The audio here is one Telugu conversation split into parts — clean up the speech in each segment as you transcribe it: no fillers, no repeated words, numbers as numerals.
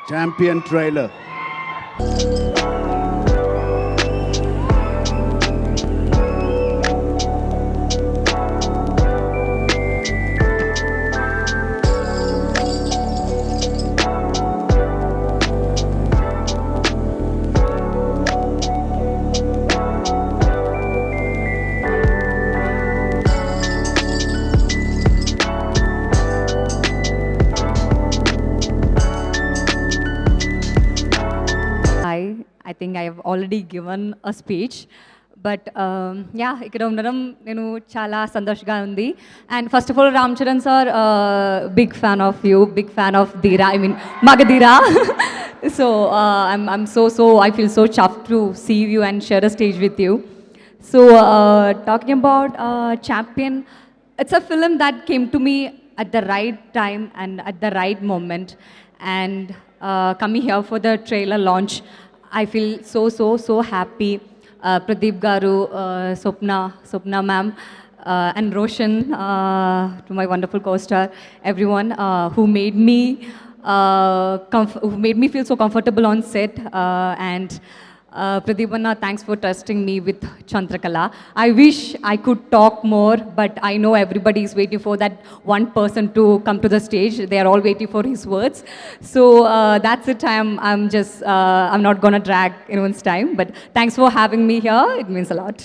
Champion trailer. I think I have already given a speech. But yeah ఇక్కడ ఉండడం నేను చాలా సంతోషంగా ఉంది. And first of all Ram Charan sir, big fan of you, big fan of Dheera, I mean Magadheera. So I'm so I feel so chuffed to see you and share a stage with you. So talking about Champion, it's a film that came to me at the right time and at the right moment. And coming here for the trailer launch, I feel so happy. Pradeep Garu, Swapna ma'am, and Roshan, to my wonderful co-star, everyone who made me feel so comfortable on set. And Pradeep Anna, thanks for trusting me with Chandrakala. I wish I could talk more, but I know everybody is waiting for that one person to come to the stage. They are all waiting for his words. So that's it. I'm not gonna drag anyone's time, but thanks for having me here. It means a lot.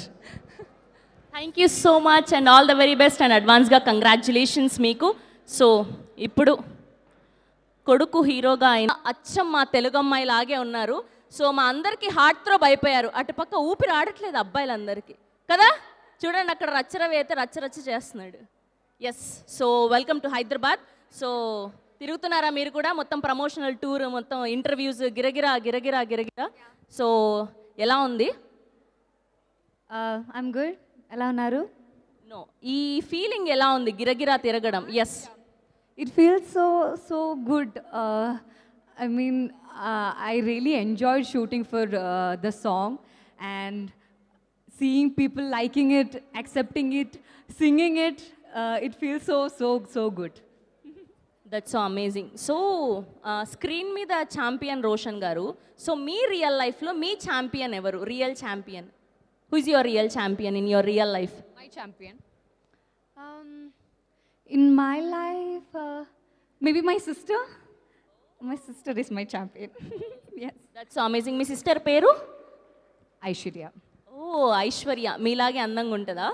Thank you so much and all the very best and అడ్వాన్స్గా కంగ్రాచ్యులేషన్స్ మీకు. సో ఇప్పుడు కొడుకు హీరోగా అయిన అచ్చం మా తెలుగు అమ్మాయి లాగే ఉన్నారు. సో మా అందరికీ హార్ట్ థ్రోబ్ అయిపోయారు. అటుపక్క ఊపిరి ఆడట్లేదు అబ్బాయిలందరికీ కదా. చూడండి అక్కడ రచ్చరవి అయితే రచ్చరచ్చ చేస్తున్నాడు. Yes, so welcome to Hyderabad. So తిరుగుతున్నారా మీరు కూడా? మొత్తం ప్రమోషనల్ టూర్, మొత్తం ఇంటర్వ్యూస్, గిరగిరా. సో ఎలా ఉంది? I'm good. ఎలా ఉన్నారు? నో, ఈ ఫీలింగ్ ఎలా ఉంది గిరగిరా తిరగడం? Yes, It feels so good. I mean, I really enjoyed shooting for the song and seeing people liking it, accepting it, singing it. It feels so good. That's so amazing. So screen మీద ఛాంపియన్ రోషన్ గారు. సో మీ రియల్ లైఫ్లో మీ ఛాంపియన్ ఎవరు? Real champion. Who is your real champion in your real life? My champion. In my life, maybe my sister. My sister is my champion. Yes. That's so amazing. మీ సిస్టర్ పేరు? Aishwarya. ఓ, ఐశ్వర్య మీలాగే అందంగా ఉంటుందా?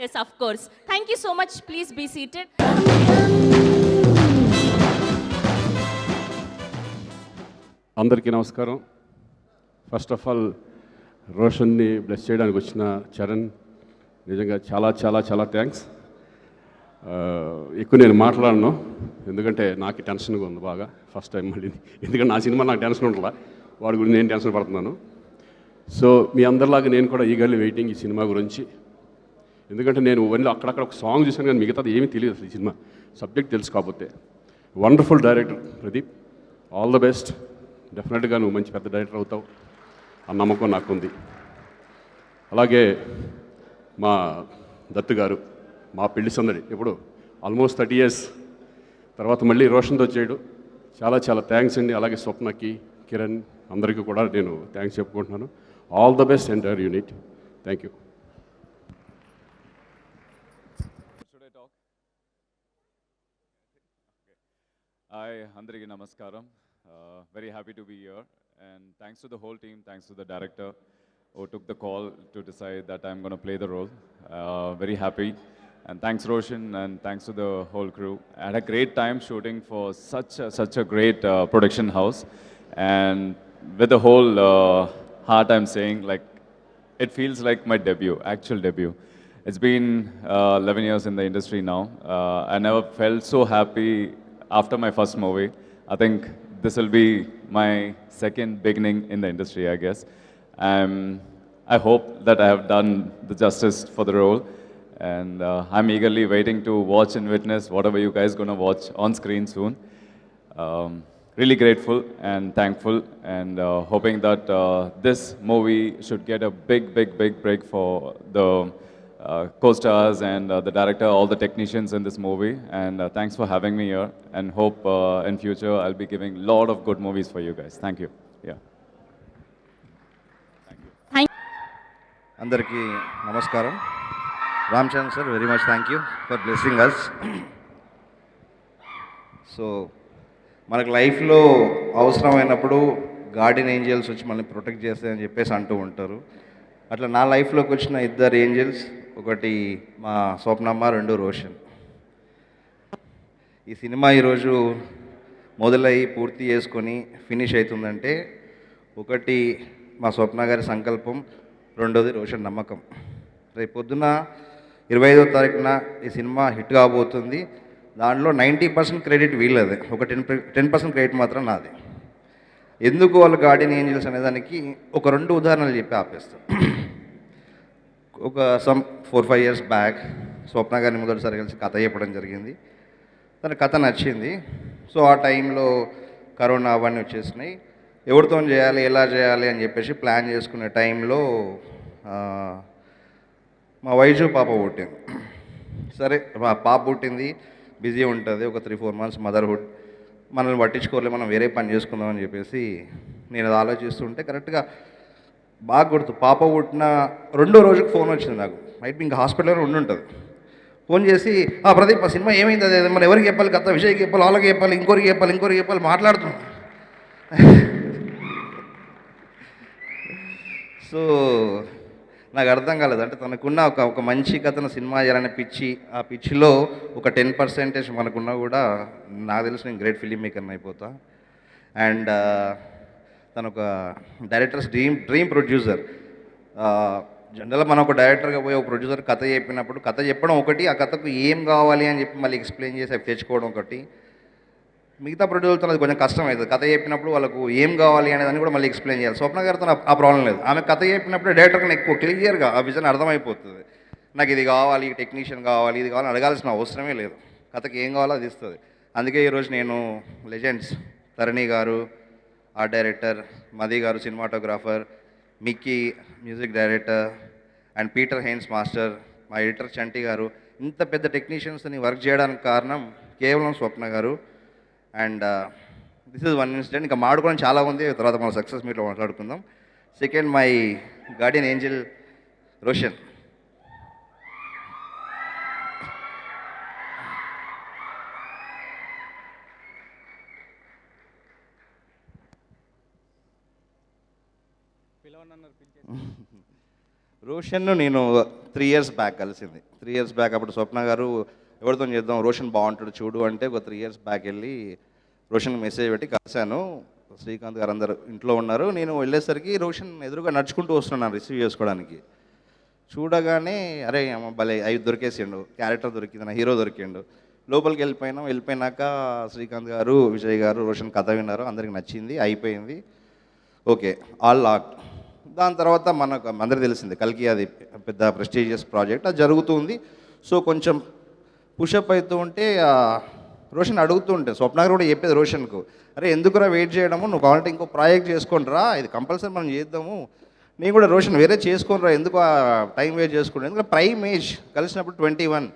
Yes, of course. Thank you so much. Please be seated. అందరికీ నమస్కారం. ఫస్ట్ ఆఫ్ ఆల్ రోషన్ని బ్లెస్ చేయడానికి వచ్చిన చరణ్, నిజంగా చాలా థ్యాంక్స్. ఎక్కువ నేను మాట్లాడను, ఎందుకంటే నాకు టెన్షన్గా ఉంది బాగా. ఫస్ట్ టైం మళ్ళీ, ఎందుకంటే నా సినిమా నాకు టెన్షన్ ఉంటుందా, వాడి గురించి నేను టెన్షన్ పడుతున్నాను. సో మీ అందరిలాగా నేను కూడా ఈగర్లీ వెయిటింగ్ ఈ సినిమా గురించి. ఎందుకంటే నేను ఓన్లీ అక్కడక్కడ ఒక సాంగ్ చూసాను, కానీ మిగతాది ఏమీ తెలియదు అసలు ఈ సినిమా సబ్జెక్ట్ తెలుసు. కాకపోతే wonderful director Pradeep, all the best. డెఫినెట్గా నువ్వు మంచి పెద్ద డైరెక్టర్ అవుతావు ఆ నమ్మకం నాకుంది. అలాగే మా దత్తు గారు, మా పెళ్లి సందడి ఇప్పుడు ఆల్మోస్ట్ 30 years తర్వాత మళ్ళీ రోషన్తో చేయడు, చాలా థ్యాంక్స్ అండి. అలాగే స్వప్నకి, కిరణ్ అందరికీ కూడా నేను థ్యాంక్స్ చెప్పుకుంటున్నాను. All the best entire unit. Thank you. Hi, Andriki Namaskaram. Very happy to be here, and thanks to the whole team, thanks to the director who took the call to decide that I'm going to play the role. Very happy, and thanks Roshan, and thanks to the whole crew. I had a great time shooting for such a great production house, and with the whole heart I'm saying, like, it feels like my debut, actual debut. It's been 11 years in the industry now. I never felt so happy after my first movie. I think this will be my second beginning in the industry, I guess. I hope that I have done the justice for the role, and I'm eagerly waiting to watch and witness whatever you guys gonna watch on screen soon. Really grateful and thankful, and hoping that this movie should get a big break for the co-stars and the director, all the technicians in this movie. And thanks for having me here. And hope in future I'll be giving a lot of good movies for you guys. Thank you. Yeah. అందరికీ నమస్కారం. Ram Charan sir, very much thank you for blessing us. So మనకు లైఫ్లో అవసరమైనప్పుడు గార్డియన్ ఏంజల్స్ వచ్చి మనల్ని ప్రొటెక్ట్ చేస్తాయని చెప్పేసి అంటూ ఉంటారు. అట్లా నా లైఫ్లోకి వచ్చిన ఇద్దరు ఏంజల్స్, ఒకటి మా స్వప్నమ్మ, రెండు రోషన్. ఈ సినిమా ఈరోజు మొదలై పూర్తి చేసుకొని ఫినిష్ అవుతుందంటే ఒకటి మా స్వప్న గారి సంకల్పం, రెండోది రోషన్ నమ్మకం. రేపు పొద్దున 25వ తారీఖున ఈ సినిమా హిట్ కాబోతుంది. దాంట్లో 90% క్రెడిట్ వీళ్ళదే, ఒక 10% క్రెడిట్ మాత్రం నాది. ఎందుకు వాళ్ళు గార్డియన్ ఏంజల్స్ అనేదానికి ఒక 2 ఉదాహరణలు చెప్పి ఆపేస్తాం. ఒక 4-5 ఇయర్స్ బ్యాక్ స్వప్న గారిని మొదటిసారి కలిసి కథ చెప్పడం జరిగింది. తన కథ నచ్చింది. సో ఆ టైంలో కరోనా అవన్నీ వచ్చేసినాయి. ఎవరితో చేయాలి, ఎలా చేయాలి అని చెప్పేసి ప్లాన్ చేసుకునే టైంలో మా వైజు పాప పుట్టింది. సరే మా పాప పుట్టింది, బిజీ ఉంటుంది, ఒక 3-4 మంత్స్ మదర్హుడ్, మనల్ని పట్టించుకోలేదు, మనం వేరే పని చేసుకుందామని చెప్పేసి నేను అది ఆలోచిస్తుంటే కరెక్ట్గా బాగా గుర్తు, పాప పుట్టిన 2వ రోజుకి ఫోన్ వచ్చింది నాకు. మైట్ ఇంకా హాస్పిటల్లో ఉంటుంది. ఫోన్ చేసి, ప్రదీప్ ఆ సినిమా ఏమైంది, అదే మనం ఎవరికి చెప్పాలి, కథ విషయకి చెప్పాలి, వాళ్ళకి చెప్పాలి, ఇంకోరికి చెప్పాలి మాట్లాడుతున్నాం. సో నాకు అర్థం కాలేదు. అంటే తనకున్న ఒక మంచి కథను సినిమా చేయాలనే పిచ్చి, ఆ పిచ్చిలో ఒక 10% మనకున్నా కూడా నాకు తెలిసి నేను గ్రేట్ ఫిలిం మేకర్ని అయిపోతా. అండ్ తను ఒక డైరెక్టర్స్ డ్రీమ్ ప్రొడ్యూసర్. జనరల్గా మనం ఒక డైరెక్టర్గా పోయి ఒక ప్రొడ్యూసర్ కథ చెప్పినప్పుడు కథ చెప్పడం ఒకటి, ఆ కథకు ఏం కావాలి అని చెప్పి మళ్ళీ ఎక్స్ప్లెయిన్ చేసి అవి తెచ్చుకోవడం ఒకటి. మిగతా ప్రొడ్యూసర్తో అది కొంచెం కష్టం అవుతుంది. కథ చెప్పినప్పుడు వాళ్ళకు ఏం కావాలి అనేదాన్ని కూడా మళ్ళీ ఎక్స్ప్లెయిన్ చేయాలి. స్వప్న గారితో ఆ ప్రాబ్లం లేదు. ఆమె కథ చెప్పినప్పుడు డైరెక్టర్కి నాకు ఎక్కువ క్లియర్గా ఆ విజన్ అర్థమైపోతుంది. నాకు ఇది కావాలి, టెక్నీషియన్ కావాలి, ఇది కావాలని అడగాల్సిన అవసరమే లేదు. కథకి ఏం కావాలో అది ఇస్తుంది. అందుకే ఈరోజు నేను లెజెండ్స్ తరణి గారు ఆర్ట్ డైరెక్టర్, మది గారు cinematographer, Mickey music director and Peter Heins master, మా ఎడిటర్ చంటి గారు, ఇంత పెద్ద టెక్నీషియన్స్ని వర్క్ చేయడానికి కారణం కేవలం Swapna garu. And this is 1 incident. ఇంకా మాడుకోవడం చాలా ఉంది, తర్వాత మనం సక్సెస్ మీట్లో మాట్లాడుకుందాం. Second, my guardian angel Roshan. రోషన్ను నేను 3 ఇయర్స్ బ్యాక్ కలిసింది. 3 ఇయర్స్ బ్యాక్ అప్పుడు స్వప్న గారు ఎవరితో చేద్దాం, రోషన్ బాగుంటాడు చూడు అంటే ఒక 3 ఇయర్స్ బ్యాక్ వెళ్ళి రోషన్కి మెసేజ్ పెట్టి కలిశాను. శ్రీకాంత్ గారు అందరు ఇంట్లో ఉన్నారు. నేను వెళ్ళేసరికి రోషన్ ఎదురుగా నడుచుకుంటూ వస్తున్నాను రిసీవ్ చేసుకోవడానికి. చూడగానే అరే అమ్మ భలే అవి దొరికేసిండు, క్యారెక్టర్ దొరికింది, నా హీరో దొరికిండు. లోపలికి వెళ్ళిపోయినాక శ్రీకాంత్ గారు, విజయ్ గారు, రోషన్ కథ విన్నారు, అందరికి నచ్చింది, అయిపోయింది, ఓకే, ఆల్ లాక్. దాని తర్వాత మనకు అందరికీ తెలిసింది కల్కి అది పెద్ద ప్రెస్టీజియస్ ప్రాజెక్ట్, అది జరుగుతుంది. సో కొంచెం పుషప్ అవుతూ ఉంటే రోషన్ అడుగుతూ ఉంటే స్వప్న గారు కూడా చెప్పేది రోషన్కు, అరే ఎందుకురా వెయిట్ చేయడము, నువ్వు కావాలంటే ఇంకో ప్రాజెక్ట్ చేసుకోండిరా, ఇది కంపల్సరీ మనం చేద్దాము. నేను కూడా రోషన్ వేరే చేసుకోనరా, ఎందుకు టైం వేస్ట్ చేసుకుంటాను, ఎందుకంటే ప్రైమ్ ఏజ్ కలిసినప్పుడు 21,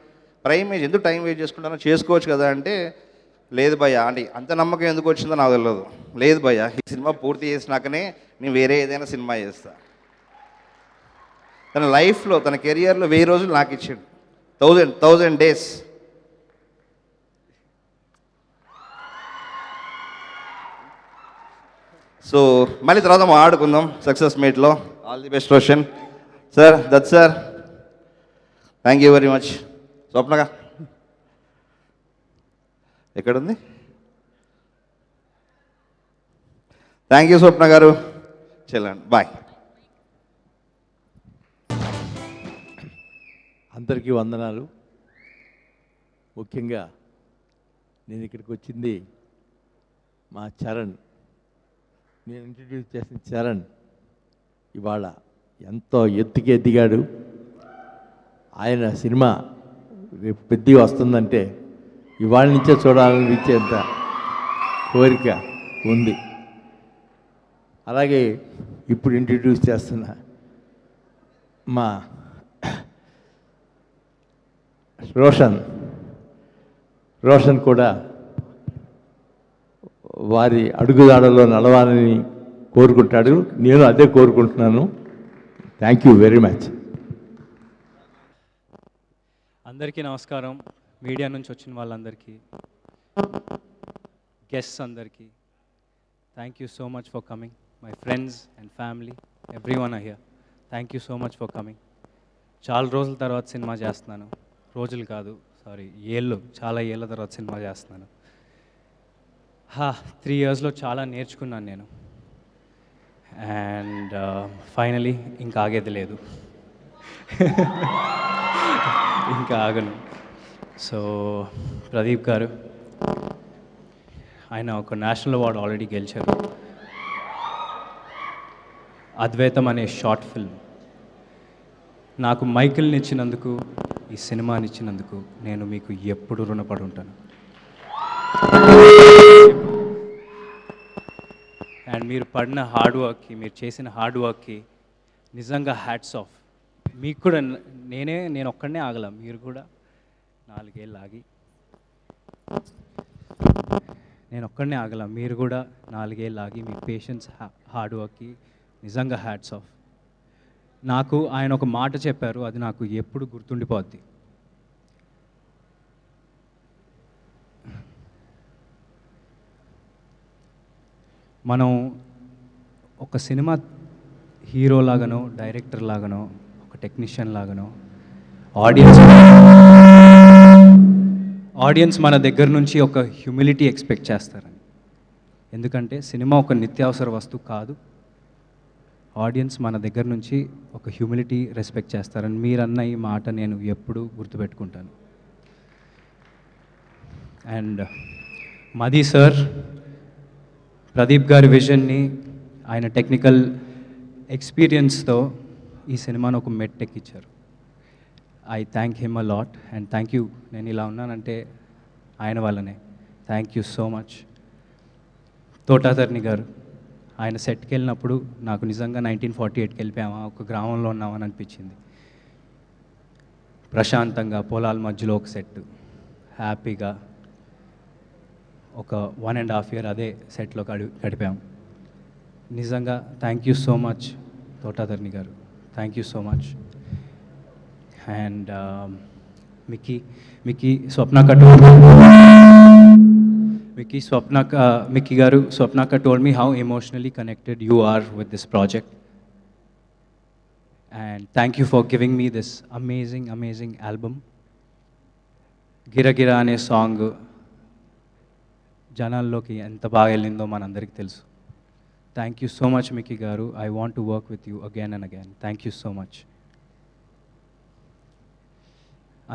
ప్రైమ్ ఏజ్ ఎందుకు టైం వేస్ట్ చేసుకుంటానో చేసుకోవచ్చు కదా అంటే, లేదు భయ్య అంటే అంత నమ్మకం ఎందుకు వచ్చిందో నాకు తెలియదు, లేదు భయ్య ఈ సినిమా పూర్తి చేసినాకనే నేను వేరే ఏదైనా సినిమా చేస్తా. తన లైఫ్లో తన కెరియర్లో 1000 రోజులు నాకు ఇచ్చాడు, 1000 డేస్. సో మళ్ళీ తర్వాత ఆడుకుందాం సక్సెస్ మీట్లో. All the best Roshan sir, that sir, thank you very much. స్వప్నగా ఎక్కడుంది? థ్యాంక్ యూ స్వప్న గారు, చెల్లండి, బాయ్. అందరికీ వందనాలు. ముఖ్యంగా నేను ఇక్కడికి వచ్చింది మా చరణ్, నేను ఇంట్రడ్యూస్ చేసిన చరణ్ ఇవాళ ఎంతో ఎత్తుకి ఎదిగాడు. ఆయన సినిమా రేపు పెద్దగా వస్తుందంటే ఇవాళ నుంచే చూడాలనిపించేంత కోరిక ఉంది. అలాగే ఇప్పుడు ఇంట్రడ్యూస్ చేస్తున్న మా రోషన్ కూడా వారి అడుగుదాడలో నడవాలని కోరుకుంటాడు. నేను అదే కోరుకుంటున్నాను. Thank you very much. అందరికీ నమస్కారం. మీడియా నుంచి వచ్చిన వాళ్ళందరికీ, గెస్ట్స్ అందరికీ, thank you so much for coming. My friends and family, everyone are here. Thank you so much for coming. చాలా రోజుల తర్వాత సినిమా చేస్తున్నాను. రోజులు కాదు, సారీ, చాలా ఏళ్ళ తర్వాత సినిమా చేస్తున్నాను. 3 yearsలో చాలా నేర్చుకున్నాను నేను. అండ్ ఫైనలీ ఇంకా ఆగేది లేదు. ఇంకా ఆగను. సో ప్రదీప్ గారు, ఆయన ఒక నేషనల్ అవార్డు ఆల్రెడీ గెలిచారు. అద్వైతం అనే షార్ట్ ఫిల్మ్. నాకు మైకిల్ని ఇచ్చినందుకు, ఈ సినిమాని ఇచ్చినందుకు నేను మీకు ఎప్పుడు రుణపడి ఉంటాను. అండ్ మీరు పడిన హార్డ్ వర్క్కి, మీరు చేసిన హార్డ్ వర్క్కి నిజంగా హ్యాట్స్ ఆఫ్. మీకు కూడా నేను ఒక్కడనే ఆగల, మీరు కూడా 4 ఏళ్ళు ఆగి, నేను ఒక్కడనే ఆగల, మీరు కూడా 4 ఏళ్ళు ఆగి మీ పేషెన్స్, హార్డ్ వర్క్కి నిజంగా హ్యాట్స్ ఆఫ్. నాకు ఆయన ఒక మాట చెప్పారు, అది నాకు ఎప్పుడు గుర్తుండిపోద్ది. మనం ఒక సినిమా హీరో లాగానో, డైరెక్టర్ లాగానో, ఒక టెక్నీషియన్ లాగానో ఆడియన్స్ మన దగ్గర నుంచి ఒక హ్యూమిలిటీ ఎక్స్పెక్ట్ చేస్తారని. ఎందుకంటే సినిమా ఒక నిత్యావసర వస్తువు కాదు. ఆడియన్స్ మన దగ్గర నుంచి ఒక హ్యూమిలిటీ రెస్పెక్ట్ చేస్తారని మీరన్న ఈ మాట నేను ఎప్పుడూ గుర్తుపెట్టుకుంటాను. అండ్ మది సార్, ప్రదీప్ గారి విజన్ని, ఆయన టెక్నికల్ ఎక్స్పీరియన్స్తో ఈ సినిమాను ఒక మెట్టెక్కిచ్చారు. I thank him a lot and thank you. నేను ఇలా ఉన్నానంటే ఆయన వల్లనే. Thank you so much. Thota Tharani garu, ఆయన సెట్కి వెళ్ళినప్పుడు నాకు నిజంగా 1948కి వెళ్ళిపోయామా, ఒక గ్రామంలో ఉన్నామని అనిపించింది. ప్రశాంతంగా పొలాల మధ్యలో ఒక సెట్, హ్యాపీగా ఒక 1.5 year అదే సెట్లో గడిపాం. నిజంగా thank you so much Thota Tharani గారు, thank you so much. And Mickey గారు, స్వప్నక్క told me how emotionally connected you are with this project. And thank you for giving me this amazing album. గిర గిర అనే సాంగ్ జనాల్లోకి ఎంత బాగా వెళ్ళిందో మనందరికీ తెలుసు. Thank you so much Mickey garu. I want to work with you again and again. Thank you so much.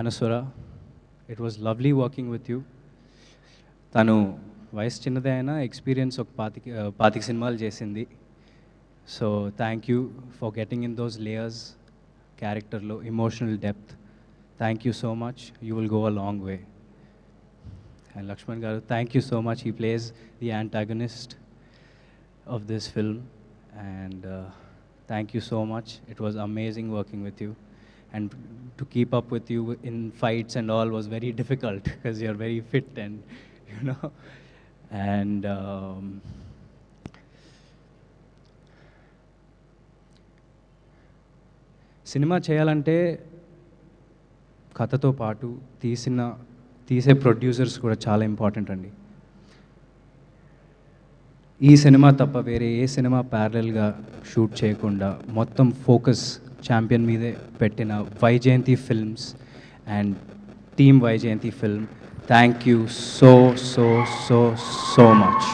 Anaswara, it was lovely working with you. తను వయసు చిన్నదే అయినా ఎక్స్పీరియన్స్ ఒక 25 సినిమాలు చేసింది. So thank you for getting in those layers, క్యారెక్టర్లో emotional depth. Thank you so much. You will go a long way. And Lakshman garu, thank you so much. He plays the antagonist of this film. And thank you so much. It was amazing working with you. And to keep up with you in fights and all was very difficult because you're very fit and, you know. And cinema చేయాలంటే కథతో పాటు తీసే ప్రొడ్యూసర్స్ కూడా చాలా ఇంపార్టెంట్ అండి. ఈ సినిమా తప్ప వేరే ఏ సినిమా ప్యారలల్గా షూట్ చేయకుండా మొత్తం ఫోకస్ ఛాంపియన్ మీదే పెట్టిన Vyjayanthi films and team Vyjayanthi film, thank you so so so so much.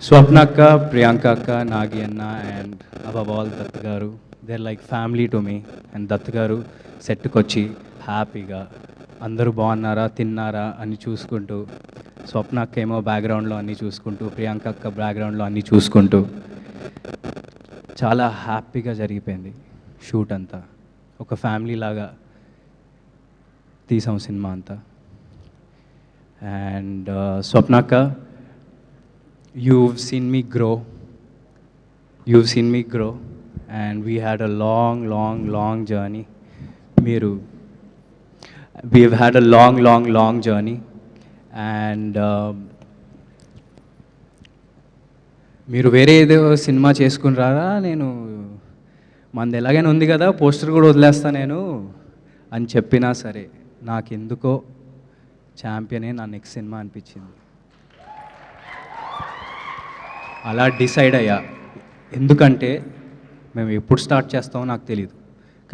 స్వప్నక్క, ప్రియాంక అక్క, నాగి అన్న అండ్ above all దత్ గారు, they're like family to me. And Dutt గారు సెట్కి వచ్చి హ్యాపీగా అందరూ బాగున్నారా, తిన్నారా అని చూసుకుంటూ, స్వప్నక్క ఏమో బ్యాక్గ్రౌండ్లో అన్నీ చూసుకుంటూ, ప్రియాంక అక్క బ్యాక్గ్రౌండ్లో అన్నీ చూసుకుంటూ చాలా హ్యాపీగా జరిగిపోయింది షూట్ అంతా. ఒక ఫ్యామిలీ లాగా తీసాం సినిమా అంతా. అండ్ స్వప్నక్క, you've seen me grow and we had a long journey. మీరు we've had a long journey, and మీరు వేరే ఏదో సినిమా చేసుకుని రారా, నేను మనది ఎలాగైనా ఉంది కదా, పోస్టర్ కూడా వదిలేస్తా నేను అని చెప్పినా సరే నాకెందుకో ఛాంపియనే నా నెక్స్ట్ సినిమా అనిపించింది. అలా డిసైడ్ అయ్యా. ఎందుకంటే మేము ఎప్పుడు స్టార్ట్ చేస్తామో నాకు తెలియదు,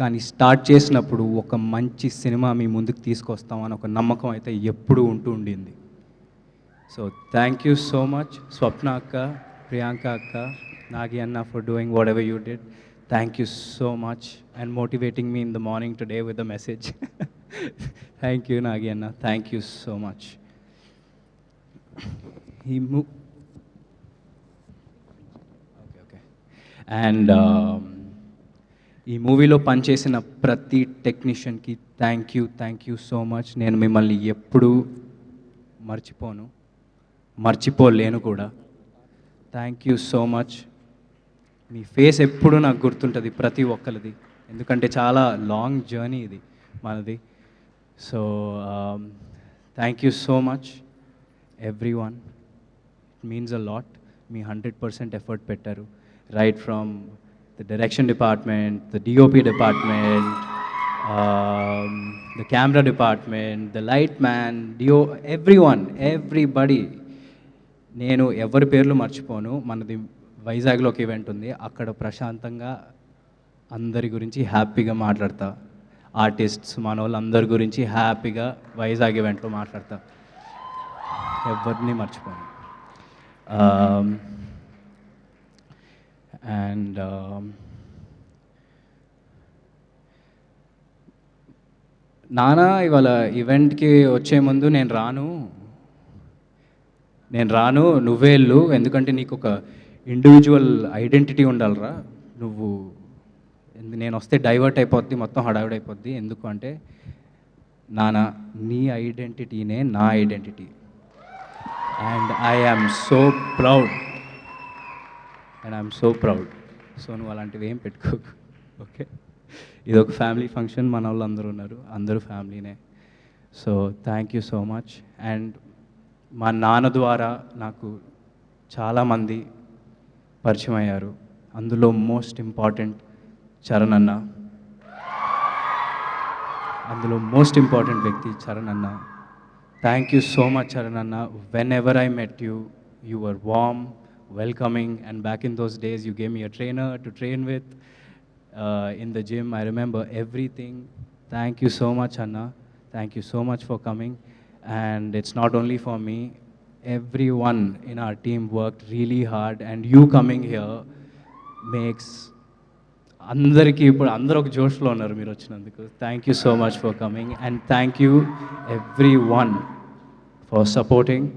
కానీ స్టార్ట్ చేసినప్పుడు ఒక మంచి సినిమా మీ ముందుకు తీసుకొస్తాం అని ఒక నమ్మకం అయితే ఎప్పుడూ ఉండింది. So thank you so much Swapna అక్క, ప్రియాంక అక్క, నాగి అన్న for doing whatever you did. Thank you so much and motivating me in the morning today with a message. Thank you, Nagi Anna. Thank you so much. Okay. And ఈ మూవీలో పనిచేసిన ప్రతి టెక్నీషియన్కి థ్యాంక్ యూ సో మచ్. నేను మిమ్మల్ని ఎప్పుడూ మర్చిపోలేను కూడా. Thank you so much. Me face ఎప్పుడు నాకు గుర్తుంటుంది ప్రతి ఒక్కరిది, ఎందుకంటే చాలా లాంగ్ జర్నీ ఇది మనది. So thank you so much everyone. It means a lot. మీ 100% ఎఫర్ట్ పెట్టారు, right from the direction department, the DOP department, the camera department, the light man, everybody. నేను ఎవరి పేర్లు మర్చిపోను. మనది వైజాగ్లో ఒక ఈవెంట్ ఉంది, అక్కడ ప్రశాంతంగా అందరి గురించి హ్యాపీగా మాట్లాడతా. ఆర్టిస్ట్స్ మన వాళ్ళు అందరి గురించి హ్యాపీగా వైజాగ్ ఈవెంట్లో మాట్లాడతా. ఎవరిని మర్చిపోను. అండ్ నానా ఇవాళ ఈవెంట్కి వచ్చే ముందు నేను రాను నువ్వే వెళ్ళు, ఎందుకంటే నీకు ఒక ఇండివిజువల్ ఐడెంటిటీ ఉండాలిరా, నేను వస్తే డైవర్ట్ అయిపోద్ది, మొత్తం హడావిడి అయిపోద్ది. ఎందుకు అంటే నానా నీ ఐడెంటిటీనే నా identity, and I am so proud. So నువ్వు అలాంటివి ఏం పెట్టుకోకు, ఓకే? ఇది ఒక ఫ్యామిలీ ఫంక్షన్, మన వాళ్ళు అందరూ ఉన్నారు, అందరూ ఫ్యామిలీనే. So thank you so much. And మా నాన్న ద్వారా నాకు చాలామంది పరిచయం అయ్యారు, అందులో మోస్ట్ ఇంపార్టెంట్ చరణ్ అన్న, వ్యక్తి చరణ్ అన్న. Thank you so much Charan అన్న. Whenever I met you, you were warm, welcoming, and back in those days you gave me a trainer to train with in the gym. I remember everything. Thank you so much Anna, thank you so much for coming. And it's not only for me, everyone in our team worked really hard, and you coming here makes అందరికీ ఇప్పుడు అందరూ ఒక జోష్లో ఉన్నారు మీరు వచ్చినందుకు. Thank you so much for coming, and thank you every one for supporting.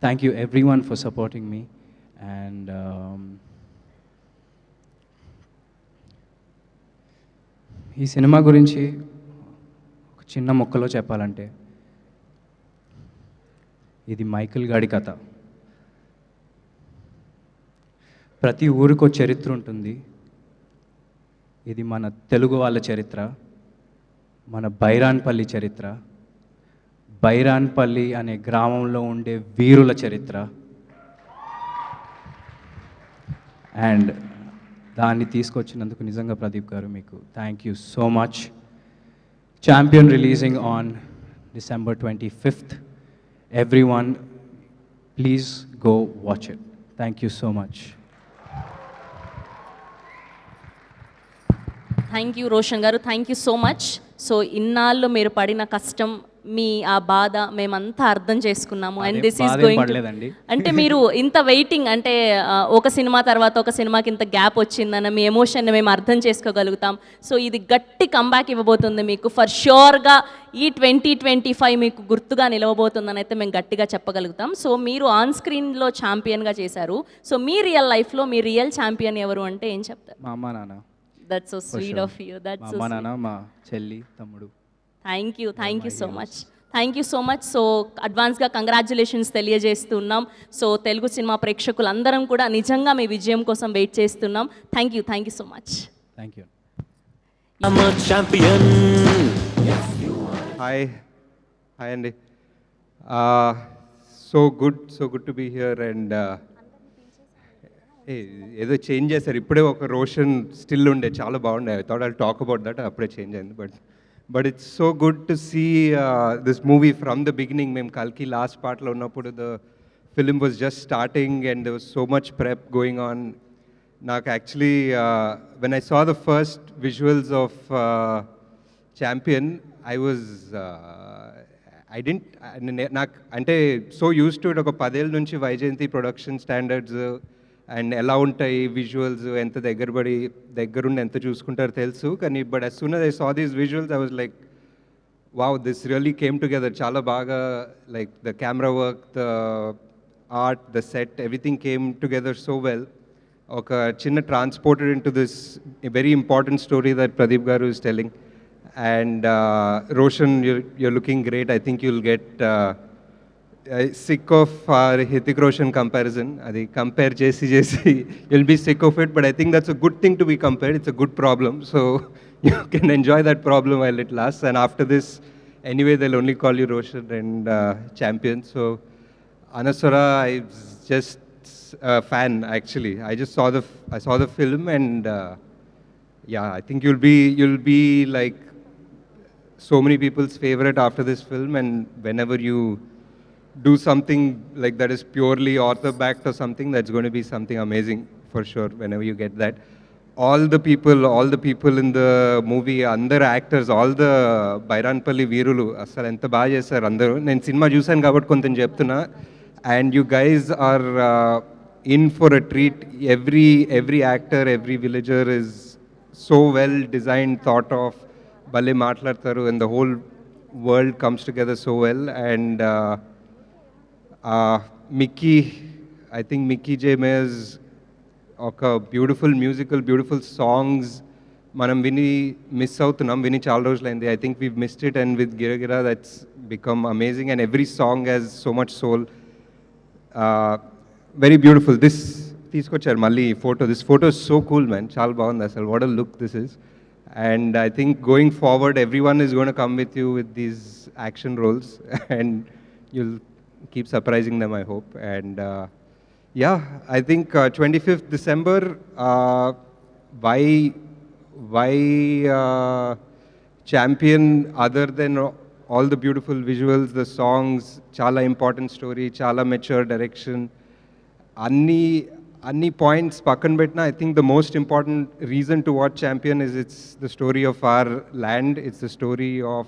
Thank you everyone for supporting me. And ఈ సినిమా గురించి ఒక చిన్న ముక్కలో చెప్పాలంటే, ఇది మైకిల్ గాడి కథ. ప్రతి ఊరికో చరిత్ర ఉంటుంది. ఇది మన తెలుగు వాళ్ళ చరిత్ర, మన బైరాన్పల్లి చరిత్ర, బైరాన్పల్లి అనే గ్రామంలో ఉండే వీరుల చరిత్ర. అండ్ దాన్ని తీసుకొచ్చినందుకు నిజంగా ప్రదీప్ గారు మీకు thank you so much. Champion releasing on December 25th. Everyone, please go watch it. Thank you so much. Thank you Roshan garu, thank you so much. So ఇన్నాళ్ళు మీరు పడిన కష్టం, మీ ఆ బాధ మేమంతా అర్థం చేసుకున్నాము. అండ్ దిస్ ఈస్ గోయింగ్, అంటే మీరు ఇంత వెయిటింగ్, అంటే ఒక సినిమా తర్వాత ఒక సినిమాకి ఇంత గ్యాప్ వచ్చిందన్న మీ ఎమోషన్ని మేము అర్థం చేసుకోగలుగుతాం. సో ఇది గట్టి కంబ్యాక్ ఇవ్వబోతుంది మీకు. ఫర్ ష్యూర్గా ఈ 2025 మీకు గుర్తుగా నిలవబోతుందని అయితే మేము గట్టిగా చెప్పగలుగుతాం. సో మీరు ఆన్ స్క్రీన్లో ఛాంపియన్గా చేశారు. సో మీ రియల్ లైఫ్లో మీ రియల్ ఛాంపియన్ ఎవరు అంటే ఏం చెప్తారు? మా అమ్మ నాన్న. That's so sweet of you. That's so మా నాన్న, మా చెల్లి, తమ్ముడు. Thank you so much. So అడ్వాన్స్గా కంగ్రాచ్యులేషన్స్ తెలియజేస్తున్నాం. సో తెలుగు సినిమా ప్రేక్షకులందరం కూడా నిజంగా మీ విజయం కోసం వెయిట్ చేస్తున్నాం. Thank you so much. Thank you. Hi అండి. So good to be here. And ఏదో చేంజ్ చేశారు ఇప్పుడే, ఒక రోషన్ స్టిల్ ఉండే చాలా బాగుండే. I thought I talk about that, అప్పుడే చేంజ్ అయింది. But it's so good to see this movie from the beginning. మేము కల్కి లాస్ట్ పార్ట్లో ఉన్నప్పుడు the film was just starting and there was so much prep going on. నాకు actually when I saw the first visuals of champion నాకు అంటే సో యూస్ టు ఇట్. ఒక 10 ఏళ్ళ నుంచి వైజయంతి ప్రొడక్షన్ స్టాండర్డ్స్ అండ్ ఎలా ఉంటాయి విజువల్స్, ఎంత దగ్గరుండి ఎంత చూసుకుంటారో తెలుసు. కానీ but as soon as I saw these visuals I was like, wow, this really came together. చాలా బాగా, like the camera work, the art, the set, everything came together so well. ఒక చిన్న transported into this a very important story that Pradeep garu is telling. And Roshan, you're looking great. I think you'll get sick of our Hrithik Roshan comparison. Adi compare jesi you'll be sick of it, but I think that's a good thing to be compared. It's a good problem, so you can enjoy that problem while it lasts. And after this, anyway, they'll only call you Roshan and Champion. So Anaswara, I was just a fan actually. I saw the film, and yeah, I think you'll be like so many people's favorite after this film. And whenever you do something like that is purely author backed or something, that's going to be something amazing for sure. Whenever you get that, all the people in the movie, అందరు యాక్టర్స్, all the బైరాన్పల్లి వీరులు అసలు ఎంత బాగా చేశారు అందరూ. నేను సినిమా చూశాను కాబట్టి కొంచెం చెప్తున్నా. And you guys are in for a treat. Every actor, every villager is so well designed, thought of. భలే మాట్లాడతారు, and the whole world comes together so well. And Mickey, I think Mickey J. Mayer's ఒక బ్యూటిఫుల్ మ్యూజికల్, బ్యూటిఫుల్ సాంగ్స్ మనం మిస్ అవుతున్నాం. చాలా రోజులైంది. I think we've missed it, and with Gira Gira that's become amazing, and every song has so much soul. Very beautiful. This తీసుకొచ్చారు మళ్ళీ photo. This photo is so cool, man. చాలా బాగుంది అసలు. What a look this is. And I think going forward, everyone is going to come with you with these action roles, and you'll keep surprising them, I hope. And yeah, I think 25th December, why Champion, other than all the beautiful visuals, the songs, chala important story, chala mature direction, అన్ని పాయింట్స్ పక్కన పెట్టినా, I think the most important reason to watch Champion is it's the story of our land. It's the story of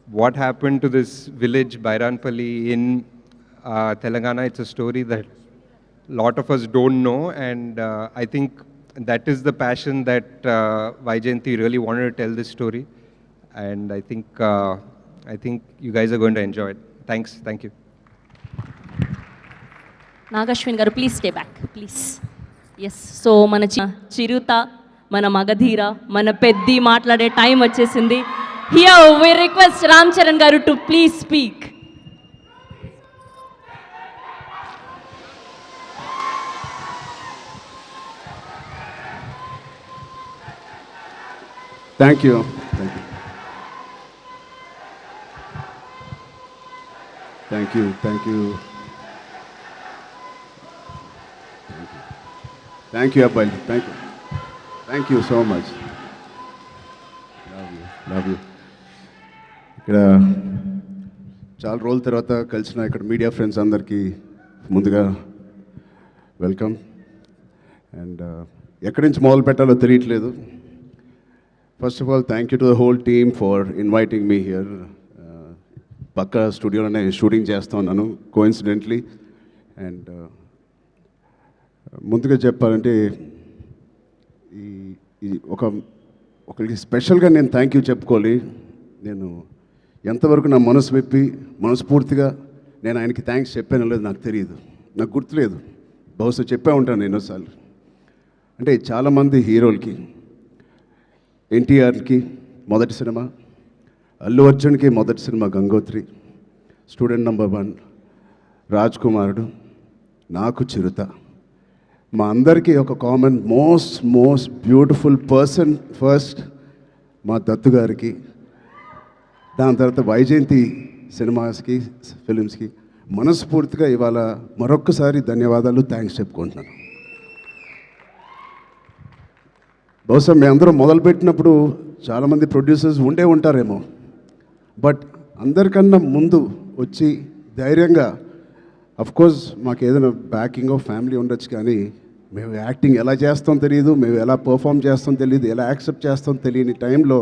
what happened to this village, Bairanpalli, in Telangana. It's a story that a lot of us don't know, and I think that is the passion that Vaijayanti really wanted to tell this story. And I think you guys are going to enjoy it. Thank you. Nag Ashwin garu, please stay back please. Yes, so మన చిరుత, మన మగధీర, మన పెద్ది మాట్లాడే టైం వచ్చేసింది. Here we request Ram Charan garu to please speak. Thank you. Thank you అబ్బాయి. Thank you so much. Love you. ఇక్కడ చాలా రోజుల తర్వాత కలిసిన ఇక్కడ మీడియా ఫ్రెండ్స్ అందరికీ ముందుగా వెల్కమ్. అండ్ ఎక్కడి నుంచి మొదలు పెట్టాలో తెలియట్లేదు. First of all thank you to the whole team for inviting me here. పక్క స్టూడియోలోనే షూటింగ్ చేస్తూ ఉన్నాను కోఇన్సిడెంట్లీ. అండ్ ముందుగా చెప్పాలంటే ఈ ఒకరికి స్పెషల్గా నేను థ్యాంక్ యూ చెప్పుకోవాలి. నేను ఎంతవరకు నా మనసు విప్పి మనస్ఫూర్తిగా నేను ఆయనకి థ్యాంక్స్ చెప్పానో లేదు నాకు తెలియదు, నాకు గుర్తులేదు. బహుశా చెప్పే ఉంటాను ఎన్నోసార్లు. అంటే చాలామంది హీరోలకి, ఎన్టీఆర్కి మొదటి సినిమా, అల్లు అర్జున్కి మొదటి cinema Gangotri, student number 1 Raj కుమారుడు, నాకు చిరుత. మా అందరికీ ఒక common most beautiful person first మా దత్తు గారికి, దాని తర్వాత వైజయంతి సినిమాస్కి ఫిలిమ్స్కి మనస్ఫూర్తిగా ఇవాళ మరొక్కసారి ధన్యవాదాలు, థ్యాంక్స్ చెప్పుకుంటున్నాను. బహుశా మేము అందరం మొదలుపెట్టినప్పుడు చాలామంది ప్రొడ్యూసర్స్ ఉండే ఉంటారేమో, బట్ అందరికన్నా ముందు వచ్చి ధైర్యంగా, కోర్స్ మాకు ఏదైనా బ్యాకింగ్ ఆఫ్ ఫ్యామిలీ ఉండొచ్చు, కానీ మేము యాక్టింగ్ ఎలా చేస్తాం తెలియదు, మేము ఎలా పర్ఫామ్ చేస్తాం తెలియదు, ఎలా యాక్సెప్ట్ చేస్తాం తెలియని టైంలో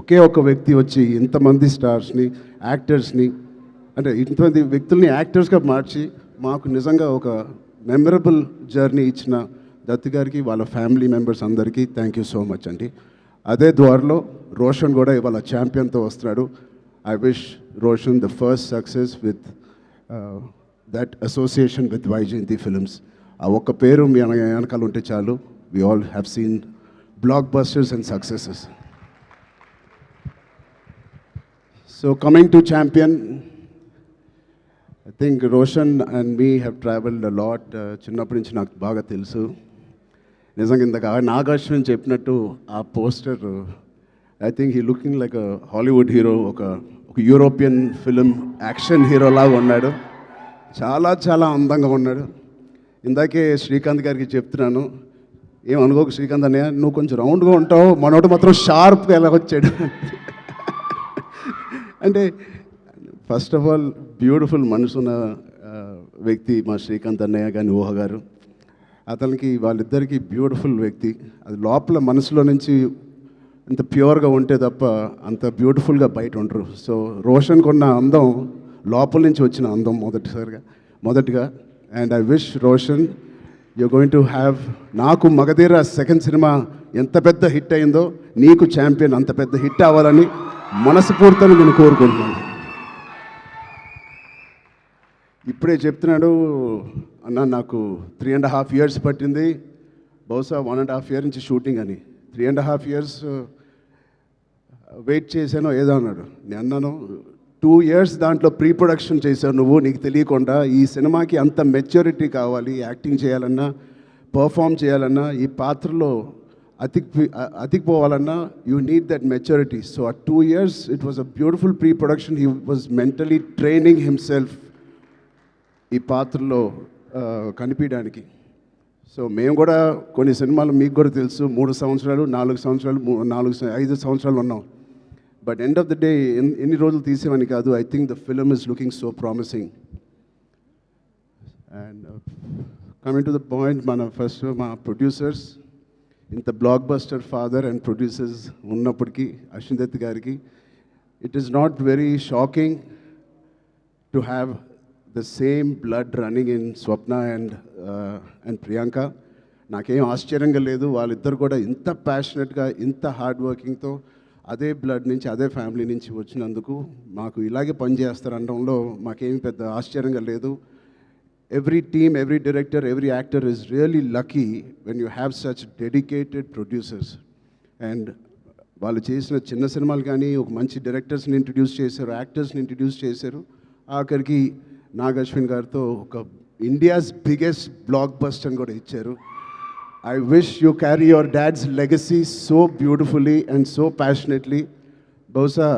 ఒకే ఒక వ్యక్తి వచ్చి ఇంతమంది స్టార్స్ని, యాక్టర్స్ని, అంటే ఇంతమంది వ్యక్తుల్ని యాక్టర్స్గా మార్చి మాకు నిజంగా ఒక మెమరబుల్ జర్నీ ఇచ్చిన దత్తు గారికి, వాళ్ళ ఫ్యామిలీ మెంబర్స్ అందరికీ థ్యాంక్ యూ సో మచ్ అండి. అదే ద్వారలో రోషన్ కూడా ఇవాళ ఛాంపియన్తో వస్తున్నాడు. I wish Roshan the first success with that association with Vyjayanthi films. ఆ ఒక్క పేరు మీ వెనకాల ఉంటే చాలు, we all have seen black busters and successes. So coming to champion, I think Roshan and me have travelled a lot. చిన్నప్పటి నుంచి నాకు బాగా తెలుసు. నిజంగా ఇందాక నాగార్జున చెప్పినట్టు ఆ poster, I think he looking like a Hollywood hero, ఒక యూరోపియన్ ఫిలిం యాక్షన్ హీరో లాగా ఉన్నాడు. చాలా చాలా అందంగా ఉన్నాడు. ఇందాకే శ్రీకాంత్ గారికి చెప్తున్నాను, ఏమనుకోకు శ్రీకాంత్ అన్నయ్య, నువ్వు కొంచెం రౌండ్గా ఉంటావు, మనోడు మాత్రం షార్ప్గా ఎలా వచ్చాడు. అంటే ఫస్ట్ ఆఫ్ ఆల్ బ్యూటిఫుల్ మనసున్న వ్యక్తి మా శ్రీకాంత్ అన్నయ్య కానీ ఊహ గారు. అతనికి వాళ్ళిద్దరికీ బ్యూటిఫుల్ వ్యక్తి. అది లోపల మనసులో నుంచి అంత ప్యూర్గా ఉంటే తప్ప అంత బ్యూటిఫుల్గా బయట ఉండరు. సో రోషన్కి ఉన్న అందం లోపల నుంచి వచ్చిన అందం మొదటిగా. And I wish Roshan you going to have, నాకు మగధీర సెకండ్ సినిమా ఎంత పెద్ద హిట్ అయిందో నీకు ఛాంపియన్ అంత పెద్ద హిట్ అవ్వాలని మనస్ఫూర్తిగా నేను కోరుకుంటున్నాను. ఇప్పుడే చెప్తున్నాడు అన్న, నాకు 3.5 years పట్టింది, బహుశా 1.5 year నుంచి షూటింగ్ అని. 3.5 years వెయిట్ చేశానో ఏదో అన్నాడు. నేను అన్నాను 2 years దాంట్లో ప్రీ ప్రొడక్షన్ చేశావు నువ్వు, నీకు తెలియకుండా. ఈ సినిమాకి అంత మెచ్యూరిటీ కావాలి, యాక్టింగ్ చేయాలన్నా, పర్ఫామ్ చేయాలన్నా, ఈ పాత్రలో అతికిపోవాలన్నా you need that maturity. So ఆ 2 years it was a beautiful pre production. He was mentally training himself ఈ పాత్రలో కనిపించడానికి. సో మేము కూడా కొన్ని సినిమాలు మీకు కూడా తెలుసు 3 సంవత్సరాలు 4 సంవత్సరాలు 5 సంవత్సరాలు ఉన్నాం. But end of the day ఎన్ని రోజులు తీసేవని కాదు. I think the film is looking so promising. And coming to the point, మా ప్రొడ్యూసర్స్, ఇంత block buster father and producers ఉన్నప్పటికీ అశ్విన్ దత్ గారికి it is not very shocking to have the same blood running in Swapna and Priyanka. నాకేం ఆశ్చర్యంగా లేదు. వాళ్ళిద్దరు కూడా ఇంత ప్యాషనెట్గా, ఇంత హార్డ్ వర్కింగ్తో అదే బ్లడ్ నుంచి, అదే ఫ్యామిలీ నుంచి వచ్చినందుకు మాకు ఇలాగే పనిచేస్తారనడంలో మాకేం పెద్ద ఆశ్చర్యంగా లేదు. Every team, every director, every actor is really lucky when you have such dedicated producers. And వాళ్ళు చేసిన చిన్న సినిమాలు కానీ ఒక మంచి డైరెక్టర్స్ని ఇంట్రడ్యూస్ చేశారు, యాక్టర్స్ని ఇంట్రడ్యూస్ చేశారు. ఆఖరికి నాగశ్విన్ గారితో ఒక ఇండియాస్ బిగ్గెస్ట్ బ్లాక్ బస్టర్ అని కూడా ఇచ్చారు. I wish you carry your dad's legacy so beautifully and so passionately. బహుశా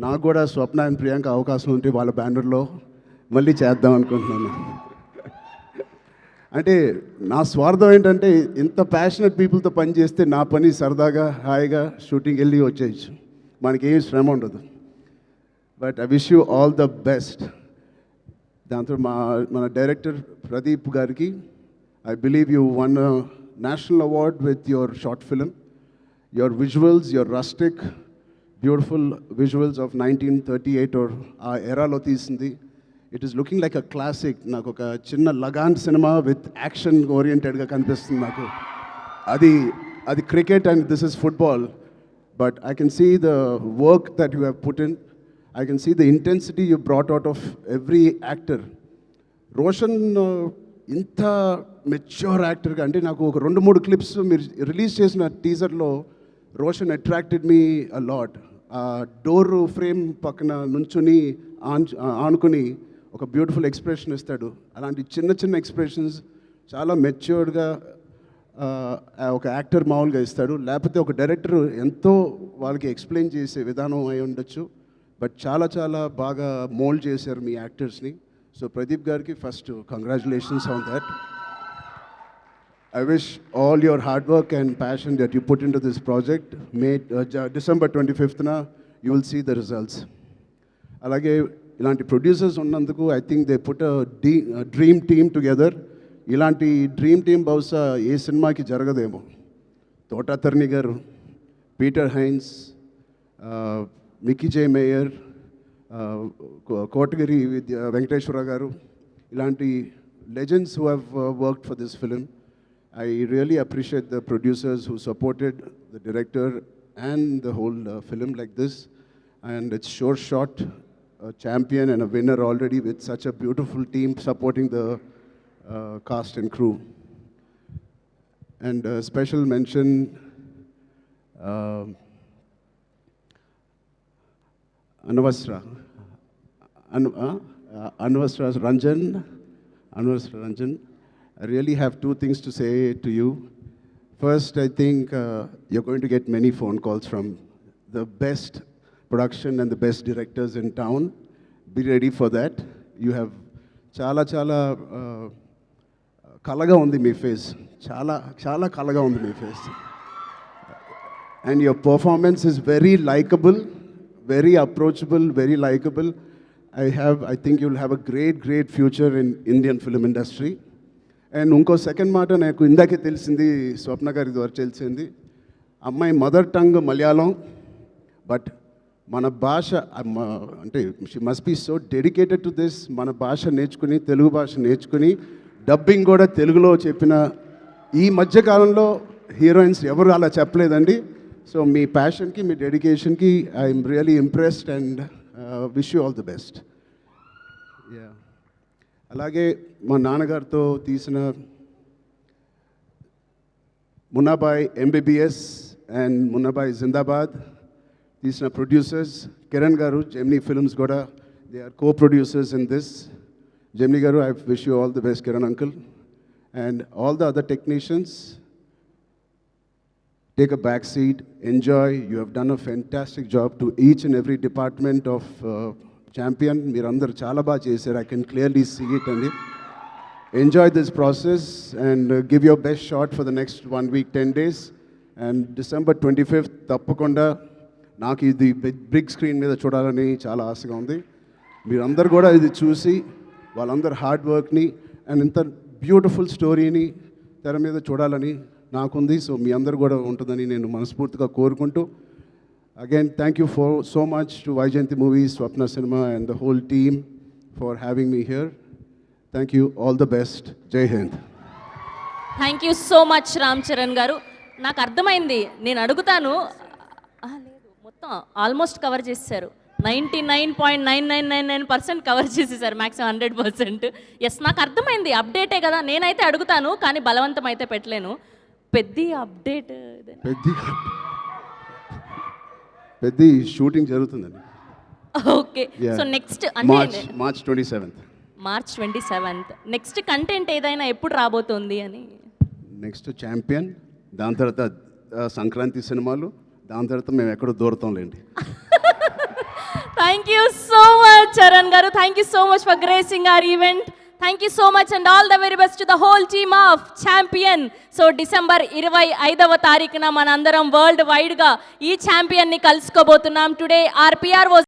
నాకు కూడా స్వప్న అండ్ ప్రియాంక అవకాశం ఉంటే వాళ్ళ బ్యానర్లో మళ్ళీ చేద్దాం అనుకుంటున్నాను. అంటే నా స్వార్థం ఏంటంటే ఇంత ప్యాషనెట్ పీపుల్తో పనిచేస్తే నా పని సరదాగా హాయిగా షూటింగ్ వెళ్ళి వచ్చేయచ్చు, మనకేం శ్రమ ఉండదు. But I wish you all the best. దాంతో మన డైరెక్టర్ ప్రదీప్ గారికి, I believe you won national award with your short film. Your visuals, your rustic beautiful visuals of 1938 ఆ ఎరాలో తీసింది. It is looking like a classic. నాకు ఒక చిన్న లగాన్ సినిమా విత్ యాక్షన్ ఓరియంటెడ్గా కనిపిస్తుంది నాకు. అది cricket and this is football. But I can see the work that you have put in. I can see the intensity you brought out of every actor. Roshan, ఇంత మెచ్యూర్ యాక్టర్గా, అంటే నాకు ఒక 2-3 clips మీరు రిలీజ్ చేసిన టీజర్లో Roshan attracted me a lot. ఆ డోర్ ఫ్రేమ్ పక్కన నుంచుని ఆనుకుని ఒక బ్యూటిఫుల్ ఎక్స్ప్రెషన్ ఇస్తాడు. అలాంటి చిన్న చిన్న ఎక్స్ప్రెషన్స్ చాలా మెచ్యూర్డ్గా ఒక యాక్టర్ మామూలుగా ఇస్తాడు, లేకపోతే ఒక డైరెక్టర్ ఎంతో వాళ్ళకి ఎక్స్ప్లెయిన్ చేసే విధానం అయి ఉండొచ్చు. బట్ చాలా చాలా బాగా మోల్డ్ చేశారు మీ యాక్టర్స్ని. సో ప్రదీప్ గారికి first congratulations on that. I wish all your hard work and passion that you put into this project, December 25th, you will see the results. అలాగే ఇలాంటి ప్రొడ్యూసర్స్ ఉన్నందుకు I think they put dream team together. ఇలాంటి డ్రీమ్ టీమ్ బహుశా ఏ సినిమాకి జరగదేమో. తోటాతర్ని గారు, పీటర్ హైన్స్, మిక్కీ జే మేయర్, కోటగిరి వెంకటేశ్వర గారు, ఇలాంటి legends who have worked for this film. I really appreciate the producers who supported the director and the whole film like this. And it's sure shot, a champion and a winner already with such a beautiful team supporting the cast and crew. And special mention Anvasra Ranjan. I really have two things to say to you. First, I think you're going to get many phone calls from the best production and the best directors in town. Be ready for that. You have chala kalaga undi me face. Chala kalaga undi me face. And your performance is very likable, very approachable, very likable. I think you'll have a great future in Indian film industry. And ఇంకో సెకండ్ మాట నాకు ఇందాకే తెలిసింది, స్వప్న గారి ద్వారా తెలిసింది. అమ్మాయి మదర్ టంగ్ మలయాళం, బట్ మన భాష అంటే she must be so dedicated to this. మన భాష నేర్చుకుని, తెలుగు భాష నేర్చుకుని డబ్బింగ్ కూడా తెలుగులో చెప్పిన ఈ మధ్యకాలంలో హీరోయిన్స్ ఎవరు అలా చెప్పలేదండి. సో మీ ప్యాషన్కి, మీ డెడికేషన్కి I'm really impressed and wish you all the best. Yeah, అలాగే మా నాన్నగారితో తీసిన మున్నాబాయ్ ఎంబీబీఎస్ అండ్ మున్నాబాయ్ జిందాబాద్ తీసిన ప్రొడ్యూసర్స్ కిరణ్ గారు, జెమినీ ఫిల్మ్స్ కూడా they are co-producers in this. Gemini garu, I wish you all the best Kiran uncle. And all the other technicians, take a back seat, enjoy. You have done a fantastic job to each and every department of Champion. Meerandaru chala baa chesaru. I can clearly see it. And enjoy this process and give your best shot for the next 1 week, 10 days. And December 25th, తప్పకుండా నాకు ఇది బిగ్ స్క్రీన్ మీద చూడాలని చాలా ఆశగా ఉంది. మీరందరూ కూడా ఇది చూసి వాళ్ళందరూ హార్డ్ వర్క్ని అండ్ ఇంత బ్యూటిఫుల్ స్టోరీని తెర మీద చూడాలని నాకుంది. సో మీ అందరు కూడా ఉంటుందని నేను మనస్ఫూర్తిగా కోరుకుంటూ, again thank you so much to Vaijayanti Movies, Swapna Cinema and the whole team for having me here. Thank you, all the best. Jai Hind. Thank you so much Ram Charan గారు. నాకు అర్థమైంది, నేను అడుగుతాను. లేదు, మొత్తం ఆల్మోస్ట్ కవర్ చేసేసారు. 99.9999% కవర్ చేసేసారు, మ్యాక్సిమం 100%. ఎస్, నాకు అర్థమైంది, అప్డేటే కదా. నేనైతే అడుగుతాను కానీ బలవంతం అయితే పెట్టలేను. పెద్ద అప్డేట్, పెద్ద షూటింగ్ జరుగుతుందండి. ఓకే, సో నెక్స్ట్ అంటే March 27th. March 27th. Next content ఏదైనా ఎప్పుడు రాబోతోంది అని? నెక్స్ట్ ఛాంపియన్, దాని తర్వాత సంక్రాంతి సినిమాలు, దాని తర్వాత మేము ఎక్కడో దూరతాంలేండి. Thank you so much Charan garu. Thank you so much for gracing our event. Thank you so much and all the very best to the whole team of champion. So December 25వ తారీఖున మనందరం వరల్డ్ వైడ్గా ఈ ఛాంపియన్ని కలుసుకోబోతున్నాం. Today our PR was